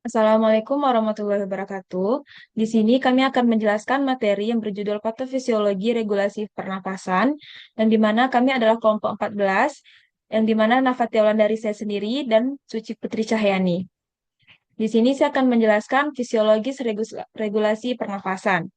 Assalamualaikum warahmatullahi wabarakatuh. Di sini kami akan menjelaskan materi yang berjudul Patofisiologi Regulasi Pernapasan, yang di mana kami adalah kelompok 14, yang di mana Nafatiaulan dari saya sendiri dan Suci Putri Cahyani. Di sini saya akan menjelaskan fisiologis regulasi pernapasan.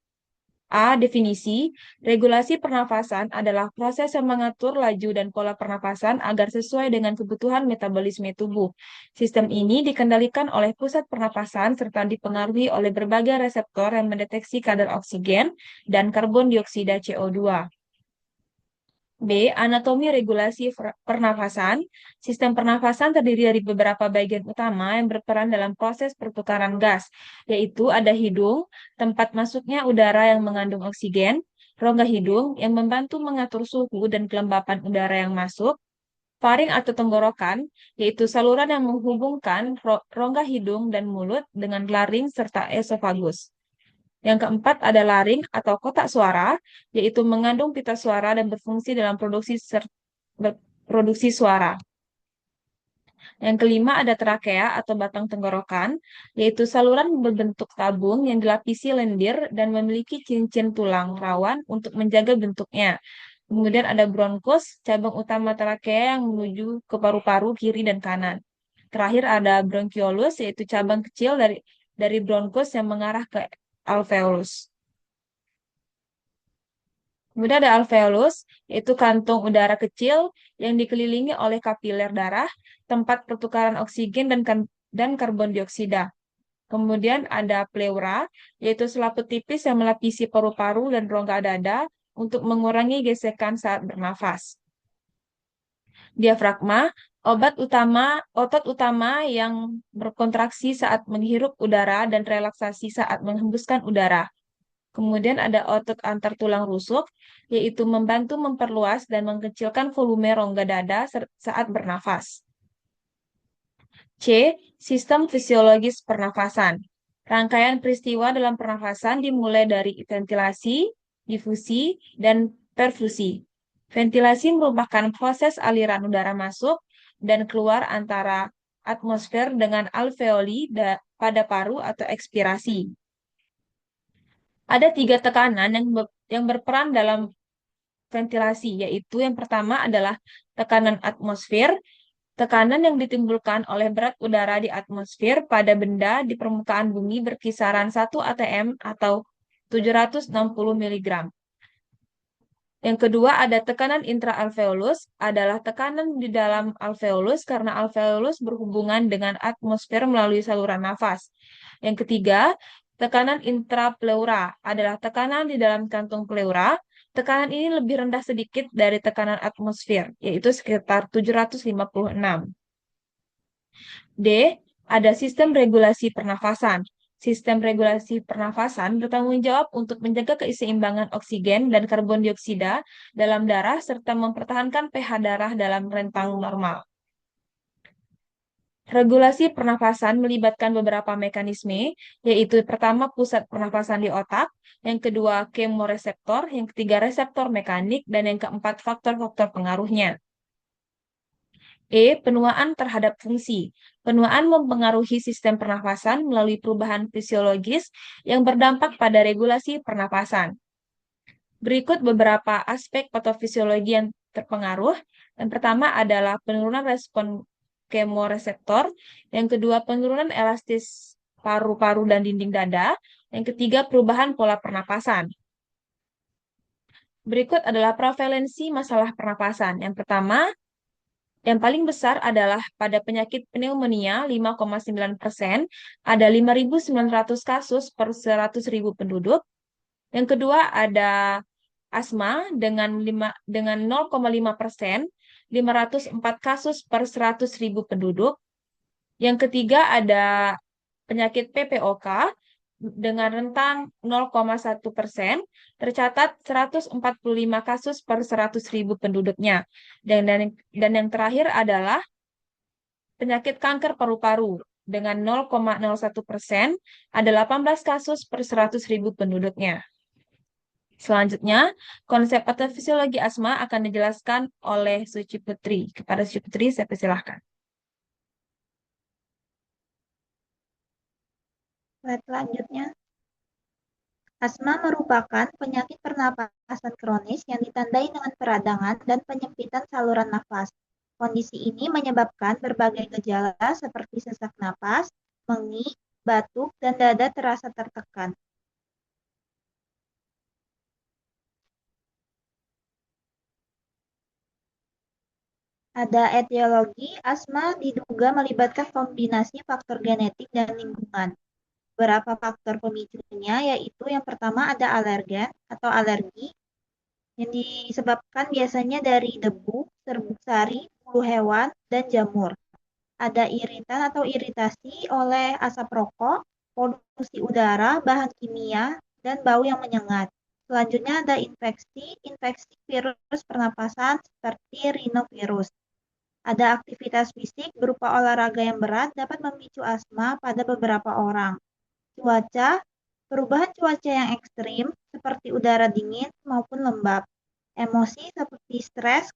A. Definisi. Regulasi pernafasan adalah proses yang mengatur laju dan pola pernafasan agar sesuai dengan kebutuhan metabolisme tubuh. Sistem ini dikendalikan oleh pusat pernapasan serta dipengaruhi oleh berbagai reseptor yang mendeteksi kadar oksigen dan karbon dioksida CO2. B. Anatomi regulasi pernafasan. Sistem pernafasan terdiri dari beberapa bagian utama yang berperan dalam proses pertukaran gas, yaitu ada hidung, tempat masuknya udara yang mengandung oksigen, rongga hidung yang membantu mengatur suhu dan kelembapan udara yang masuk, faring atau tenggorokan, yaitu saluran yang menghubungkan rongga hidung dan mulut dengan laring serta esofagus. Yang keempat ada laring atau kotak suara, yaitu mengandung pita suara dan berfungsi dalam produksi suara. Yang kelima ada trakea atau batang tenggorokan, yaitu saluran berbentuk tabung yang dilapisi lendir dan memiliki cincin tulang rawan untuk menjaga bentuknya. Kemudian ada bronkus, cabang utama trakea yang menuju ke paru-paru kiri dan kanan. Terakhir ada bronkiolus, yaitu cabang kecil dari bronkus yang mengarah ke alveolus. Kemudian ada alveolus, yaitu kantung udara kecil yang dikelilingi oleh kapiler darah, tempat pertukaran oksigen dan karbon dioksida. Kemudian ada pleura, yaitu selaput tipis yang melapisi paru-paru dan rongga dada untuk mengurangi gesekan saat bernafas. Diafragma, otot utama yang berkontraksi saat menghirup udara dan relaksasi saat menghembuskan udara. Kemudian ada otot antar tulang rusuk, yaitu membantu memperluas dan mengkecilkan volume rongga dada saat bernafas. C. Sistem fisiologis pernafasan. Rangkaian peristiwa dalam pernafasan dimulai dari ventilasi, difusi, dan perfusi. Ventilasi merupakan proses aliran udara masuk dan keluar antara atmosfer dengan alveoli pada paru atau ekspirasi. Ada tiga tekanan yang berperan dalam ventilasi, yaitu yang pertama adalah tekanan atmosfer, tekanan yang ditimbulkan oleh berat udara di atmosfer pada benda di permukaan bumi berkisaran 1 atm atau 760 mg. Yang kedua ada tekanan intraalveolus, adalah tekanan di dalam alveolus karena alveolus berhubungan dengan atmosfer melalui saluran nafas. Yang ketiga, tekanan intrapleura adalah tekanan di dalam kantung pleura. Tekanan ini lebih rendah sedikit dari tekanan atmosfer, yaitu sekitar 756. D. Ada sistem regulasi pernafasan. Sistem regulasi pernafasan bertanggung jawab untuk menjaga keseimbangan oksigen dan karbon dioksida dalam darah serta mempertahankan pH darah dalam rentang normal. Regulasi pernafasan melibatkan beberapa mekanisme, yaitu pertama pusat pernafasan di otak, yang kedua kemoreseptor, yang ketiga reseptor mekanik, dan yang keempat faktor-faktor pengaruhnya. Penuaan terhadap fungsi. Penuaan mempengaruhi sistem pernafasan melalui perubahan fisiologis yang berdampak pada regulasi pernafasan. Berikut beberapa aspek patofisiologi yang terpengaruh. Yang pertama adalah penurunan respon kemoreseptor, yang kedua penurunan elastis paru-paru dan dinding dada, yang ketiga perubahan pola pernapasan. Berikut adalah prevalensi masalah pernapasan. Yang pertama, yang paling besar adalah pada penyakit pneumonia 5,9%, ada 5.900 kasus per 100.000 penduduk. Yang kedua ada asma dengan 0,5%, 504 kasus per 100.000 penduduk. Yang ketiga ada penyakit PPOK dengan rentang 0,1%, tercatat 145 kasus per 100.000 penduduknya. Dan yang terakhir adalah penyakit kanker paru-paru dengan 0,01%, ada 18 kasus per 100.000 penduduknya. Selanjutnya, konsep patofisiologi asma akan dijelaskan oleh Suci Putri. Kepada Suci Putri, saya persilahkan. Slide selanjutnya. Asma merupakan penyakit pernapasan kronis yang ditandai dengan peradangan dan penyempitan saluran nafas. Kondisi ini menyebabkan berbagai gejala seperti sesak napas, mengih, batuk, dan dada terasa tertekan. Ada etiologi, asma diduga melibatkan kombinasi faktor genetik dan lingkungan. Beberapa faktor pemicunya yaitu yang pertama ada alergen atau alergi yang disebabkan biasanya dari debu, serbuk sari, bulu hewan, dan jamur. Ada iritan atau iritasi oleh asap rokok, polusi udara, bahan kimia, dan bau yang menyengat. Selanjutnya ada infeksi virus pernapasan seperti rhinovirus. Ada aktivitas fisik berupa olahraga yang berat dapat memicu asma pada beberapa orang. Cuaca, perubahan cuaca yang ekstrim seperti udara dingin maupun lembab. Emosi seperti stres,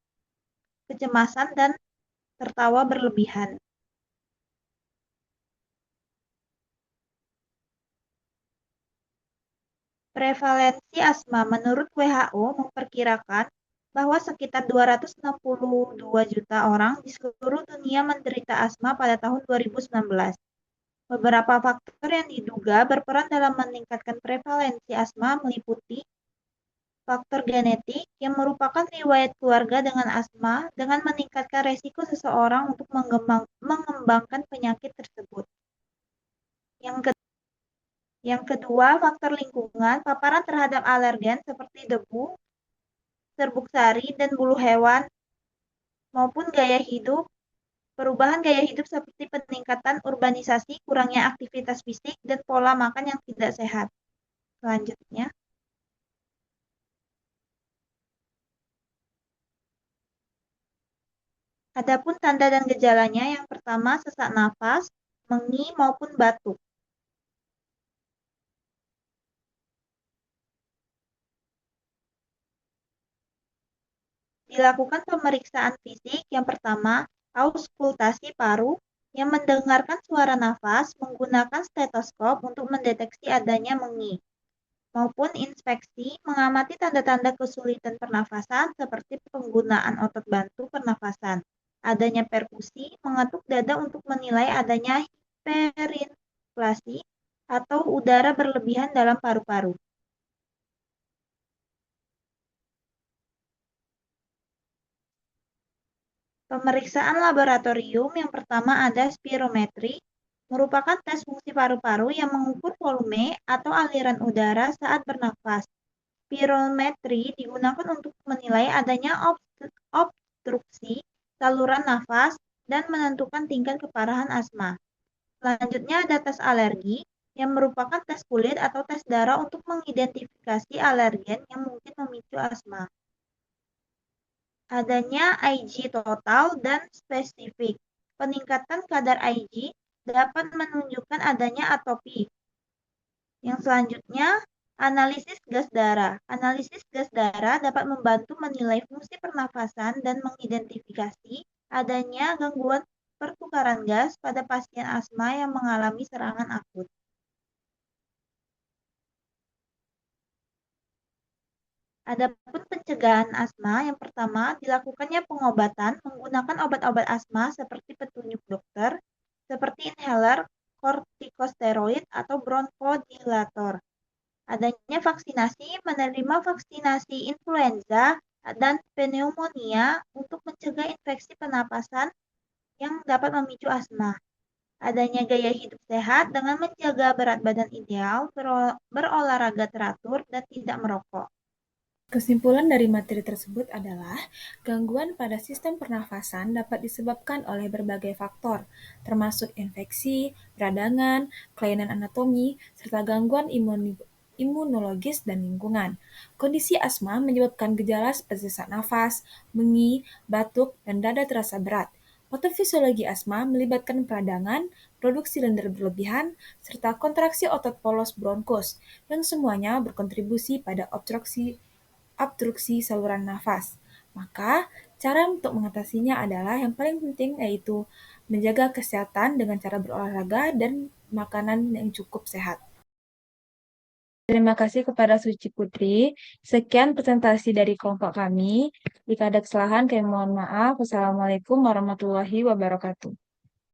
kecemasan, dan tertawa berlebihan. Prevalensi asma menurut WHO memperkirakan bahwa sekitar 262 juta orang di seluruh dunia menderita asma pada tahun 2019. Beberapa faktor yang diduga berperan dalam meningkatkan prevalensi asma meliputi faktor genetik yang merupakan riwayat keluarga dengan asma dengan meningkatkan resiko seseorang untuk mengembangkan penyakit tersebut. Yang Yang kedua, faktor lingkungan, paparan terhadap alergen seperti debu, serbuk sari, dan bulu hewan, maupun gaya hidup, perubahan gaya hidup seperti peningkatan urbanisasi, kurangnya aktivitas fisik, dan pola makan yang tidak sehat. Selanjutnya, adapun tanda dan gejalanya, yang pertama sesak nafas, mengih maupun batuk. Dilakukan pemeriksaan fisik yang pertama, auskultasi paru yang mendengarkan suara nafas menggunakan stetoskop untuk mendeteksi adanya mengih, maupun inspeksi mengamati tanda-tanda kesulitan pernafasan seperti penggunaan otot bantu pernafasan, adanya perkusi, mengetuk dada untuk menilai adanya hiperinflasi atau udara berlebihan dalam paru-paru. Pemeriksaan laboratorium yang pertama ada spirometri, merupakan tes fungsi paru-paru yang mengukur volume atau aliran udara saat bernafas. Spirometri digunakan untuk menilai adanya obstruksi saluran nafas dan menentukan tingkat keparahan asma. Selanjutnya ada tes alergi, yang merupakan tes kulit atau tes darah untuk mengidentifikasi alergen yang mungkin memicu asma. Adanya IgG total dan spesifik. Peningkatan kadar IgG dapat menunjukkan adanya atopi. Yang selanjutnya, analisis gas darah. Analisis gas darah dapat membantu menilai fungsi pernafasan dan mengidentifikasi adanya gangguan pertukaran gas pada pasien asma yang mengalami serangan akut. Adapun pencegahan asma, yang pertama dilakukannya pengobatan menggunakan obat-obat asma seperti petunjuk dokter, seperti inhaler, kortikosteroid, atau bronchodilator. Adanya vaksinasi, menerima vaksinasi influenza dan pneumonia untuk mencegah infeksi pernapasan yang dapat memicu asma. Adanya gaya hidup sehat dengan menjaga berat badan ideal, berolahraga teratur, dan tidak merokok. Kesimpulan dari materi tersebut adalah gangguan pada sistem pernafasan dapat disebabkan oleh berbagai faktor, termasuk infeksi, peradangan, kelainan anatomi, serta gangguan imunologis dan lingkungan. Kondisi asma menyebabkan gejala seperti sesak nafas, mengih, batuk, dan dada terasa berat. Patofisiologi asma melibatkan peradangan, produksi lendir berlebihan, serta kontraksi otot polos bronkus, yang semuanya berkontribusi pada obstruksi saluran nafas. Maka, cara untuk mengatasinya adalah yang paling penting yaitu menjaga kesehatan dengan cara berolahraga dan makanan yang cukup sehat. Terima kasih kepada Suci Putri. Sekian presentasi dari kelompok kami. Jika ada kesalahan, kami mohon maaf. Wassalamualaikum warahmatullahi wabarakatuh.